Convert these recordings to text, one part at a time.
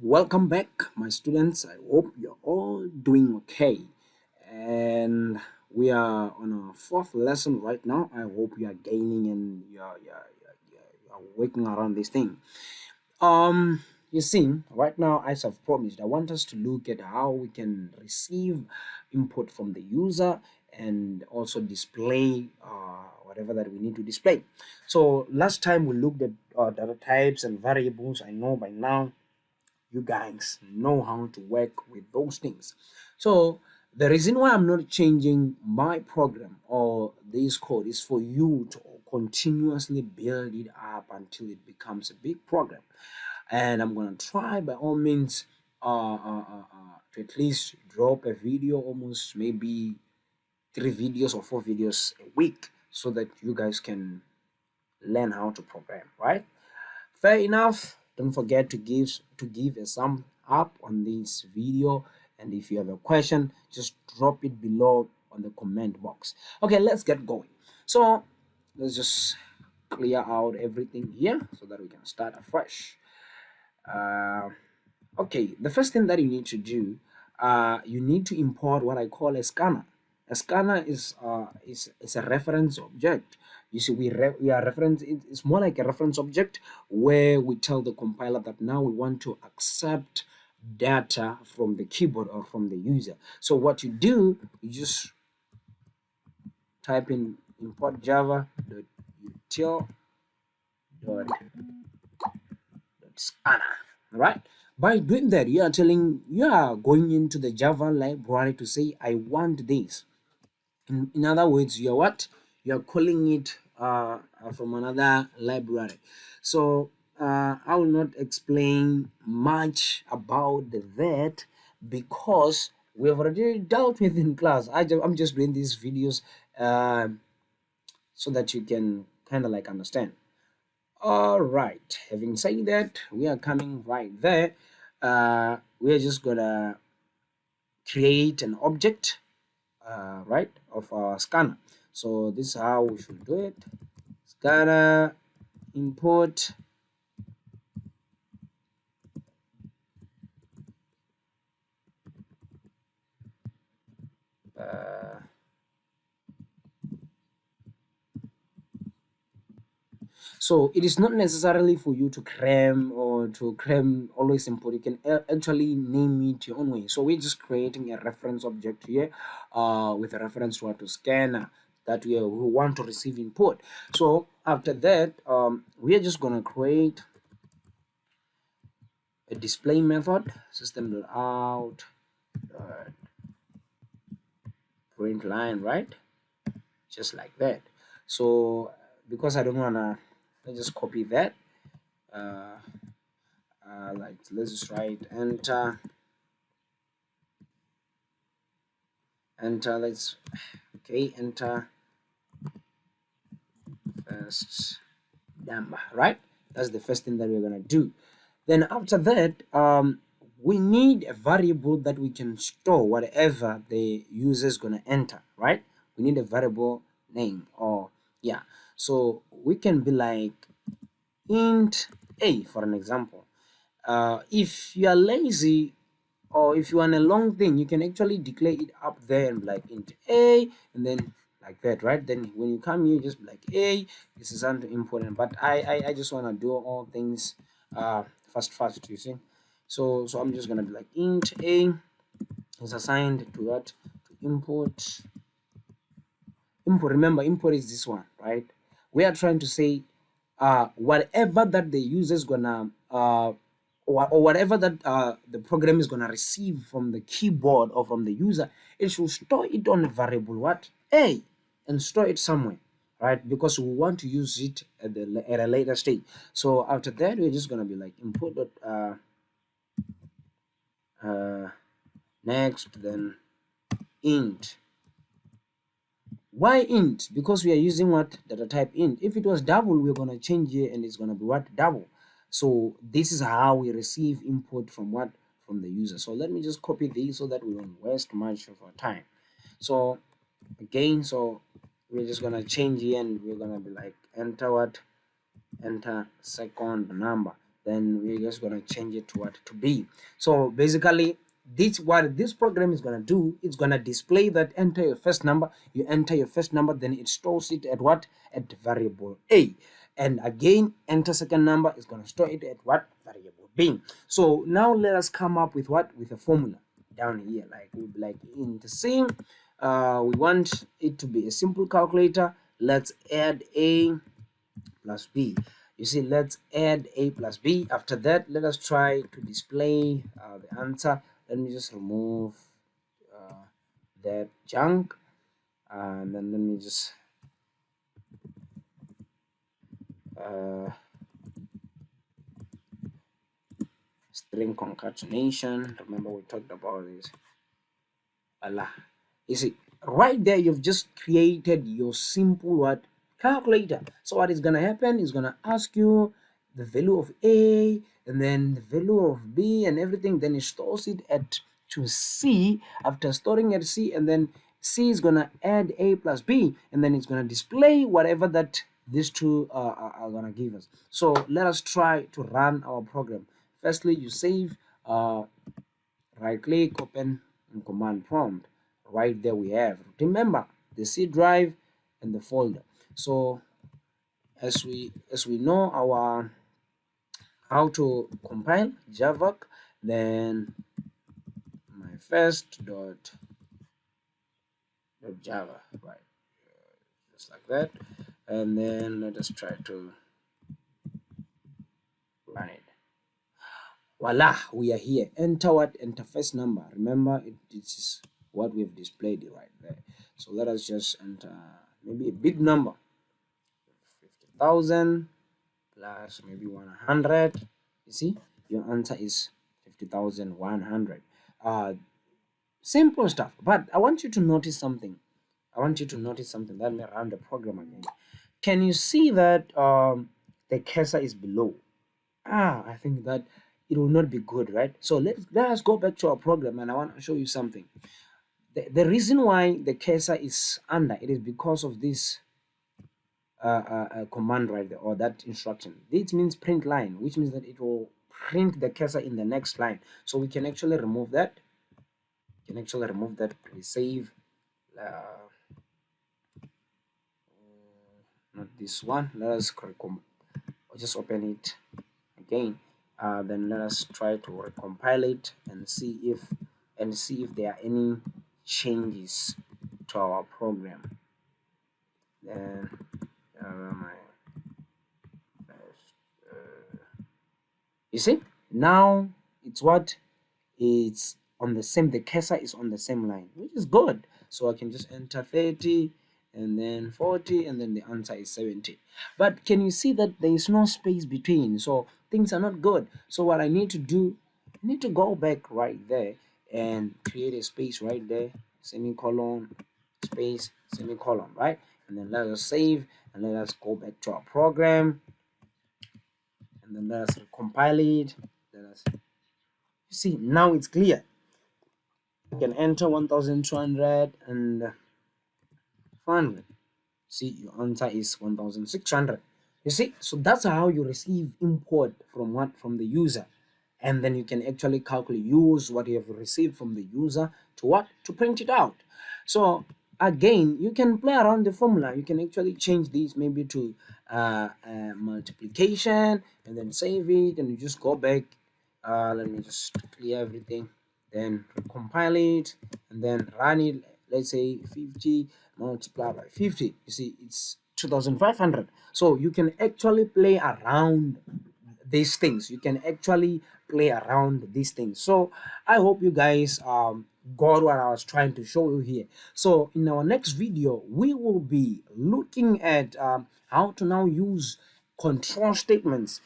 Welcome back, my students. I hope you're all doing okay. And we are on our fourth lesson right now. I hope you are gaining and you're working around this thing. You see, right now, as I've promised, I want us to look at how we can receive input from the user and also display whatever that we need to display. So last time we looked at data types and variables. I know by now you guys know how to work with those things. So the reason why I'm not changing my program or this code is for you to continuously build it up until it becomes a big program. And I'm gonna try by all means to at least drop a video, almost maybe 3 videos or 4 videos a week, so that you guys can learn how to program, right? Fair enough. Don't forget to give a thumb up on this video, and if you have a question, just drop it below on the comment box. Okay, let's get going. So let's just clear out everything here so that we can start afresh. Uh, okay, the first thing that you need to do, you need to import what I call a scanner. A scanner is a reference object. You see, we are reference. It's more like a reference object where we tell the compiler that now we want to accept data from the keyboard or from the user. So what you do, you just type in import java.util dot scanner, right? By doing that, you are going into the Java library to say I want this. In other words, you're what? You're calling it from another library. So I will not explain much about that because we have already dealt with in class. I'm just doing these videos uh, so that you can kind of like understand. All right, having said that, we are coming right there. We're just gonna create an object, right, of our scanner. So this is how we should do it. Scanner import uh, so it is not necessarily for you to cram or to cram always import. You can actually name it your own way. So we're just creating a reference object here with a reference to how to scanner that we want to receive input. So after that, we are just gonna create a display method system.out print line, right? Just like that. So because I don't wanna, let's just copy that. Uh, like let's just write enter, let's okay, enter first number, right? That's the first thing that we're gonna do. Then after that, we need a variable that we can store whatever the user is gonna enter, right? We need a variable name, or yeah. So we can be like int a, for an example. If you are lazy or if you want a long thing, you can actually declare it up there and be like int a, and then like that, right? Then when you come here, just be like a, this is something important, but I just want to do all things fast, you see. So I'm just gonna be like int a is assigned to what, to import. Remember, import is this one, right? We are trying to say whatever that the user is gonna or whatever that the program is gonna receive from the keyboard or from the user, it should store it on a variable what, a, and store it somewhere, right? Because we want to use it at a later stage. So after that, we're just gonna be like input dot next, then int. Why int? Because we are using what, data type int. If it was double, we're gonna change here and it's gonna be what, double. So this is how we receive input from what, from the user. So let me just copy these so that we don't waste much of our time. So again, so we're just gonna change here and we're gonna be like enter what, enter second number. then we're just gonna change it to what to B. So basically, this what this program is gonna do, it's gonna display that enter your first number, you enter your first number, then it stores it at what? At variable A. And again, enter second number is gonna store it at what? Variable B. So now let us come up with what? With a formula down here. Like we'll be like in the same we want it to be a simple calculator. Let's add A plus B. You see, let's add A plus B. After that, let us try to display the answer. Let me just remove that junk, and then let me just string concatenation. Remember we talked about this. Allah. You see, right there you've just created your simple what? Calculator. So what is gonna happen is gonna ask you the value of A and then the value of B and everything, then it stores it at to C. After storing at C, and then C is gonna add A plus B, and then it's gonna display whatever that these two are gonna give us. So let us try to run our program. Firstly, you save, right click, open in command prompt. Right there we have, remember, the C drive and the folder. So as we know our how to compile javac, then my first dot java, right, just like that, and then let us try to run it. Voila, we are here. Enter what? Enter first number. Remember, this is what we've displayed right there. So let us just enter maybe a big number, 50,000 plus maybe 100. You see, your answer is 50,100. Simple stuff. But I want you to notice something. Let me run the program again. Can you see that the cursor is below? I think that it will not be good, right? So let us go back to our program, and I want to show you something. The reason why the cursor is under it is because of this command right there, or that instruction. This means print line, which means that it will print the cursor in the next line. So we can actually remove that. We save not this one. Let us just open it again. Then let us try to recompile it and see if there are any changes to our program. Then you see, now it's what? It's on the same, the cursor is on the same line, which is good. So I can just enter 30 and then 40, and then the answer is 70. But can you see that there is no space between? So things are not good. So what I need to do, I need to go back right there and create a space right there, semicolon, space, semicolon, right? And then let us save, and let us go back to our program, and then let us compile it. You see, now it's clear. You can enter 1,200 and 400. See, your answer is 1,600. You see, so that's how you receive input from what? From the user. And then you can actually calculate, use what you have received from the user to what? To print it out. So again, you can play around the formula. You can actually change these maybe to multiplication, and then save it, and you just go back. Let me just clear everything, then compile it, and then run it. Let's say 50 multiplied by 50. You see, it's 2,500. So you can actually play around these things. So I hope you guys got what I was trying to show you here. So in our next video, we will be looking at how to now use control statements,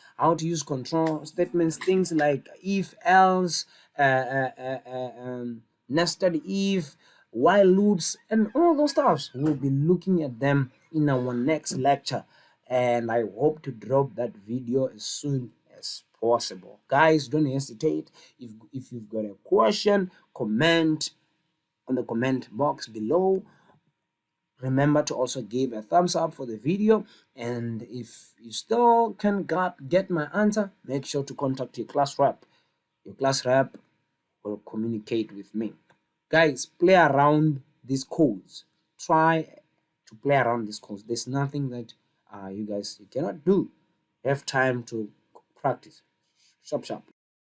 things like if, else, nested if, while loops, and all those stuffs. We'll be looking at them in our next lecture, and I hope to drop that video as soon as possible. Guys, don't hesitate. If you've got a question, comment on the comment box below. Remember to also give a thumbs up for the video, and if you still can get my answer, make sure to contact your class rep. Your class rep will communicate with me. Guys, play around these codes. Try to play around these codes. There's nothing that you cannot do. You have time to practice. Sharp, sharp.